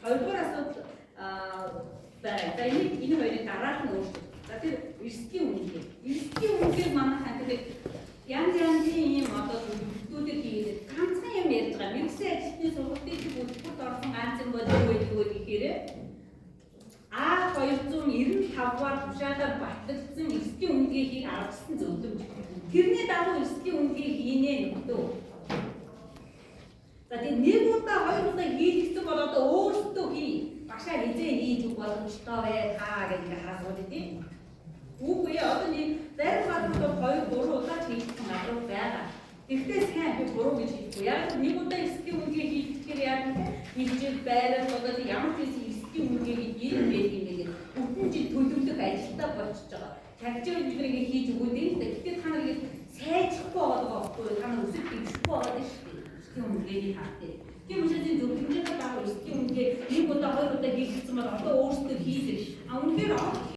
Хоёрдугаар асуудал байна. За энэ хоёрын дараах нь өөрчлөлт. За тэр эрсдлийн үнэлгээ. Эрсдлийн үнэлгээг манайхан тэгээд янз янзын ийм одоо зүйлүүдийг хийгээд ганцхан юм ярьж байгаа. Мэргэжлийн ажилтны сургалтын хөтөлбөрт орсон ганц юм болов уу гэхээр А295-аар тушаалаар батлагдсан эрсдлийн үнэлгээг аргачлсан зөвлөмж. Тэрний дагуу эрсдлийн үнэлгээ хийнэ нөхдөө. За тийм нэг удаа хоёр удаа хийлгэсэн бол одоо өөрсдөө хий. Багшаа хизээ хийж үг боломжтой бай таа гэж хаасууд тийм. Үгүй одоо нэг зарим гаднууд 2-3 удаа хийлгэсэн гадрууд байгаа. Тэгтээ сайн би 3 гэж хэлэхгүй. Яг нэг удаа эрсдлийн үнэлгээ хийлгэхээр яг нэг жил байрал болоод ямар ч эрсдлийн үнэлгээ хийж ийм байдаг юм гээд бүтэн жил төлөвлөх ажилдаа болчихж байгаа. Чагчаа үлгэрийг хийж өгөөд юм. Тэгтээ та нарыг сайжрахгүй байгаа байхгүй та нар өсөж хийхгүй байгаа шүү дээ. Эрсдлийн үнэлгээний хаатай. Тийм учраас зөвлөмжийнхээ дагуу эрсдлийн үнэлгээ нэг удаа хоёр удаа хийлгэсэн бол одоо өөрсдөө хийлгэж. А үнэхээр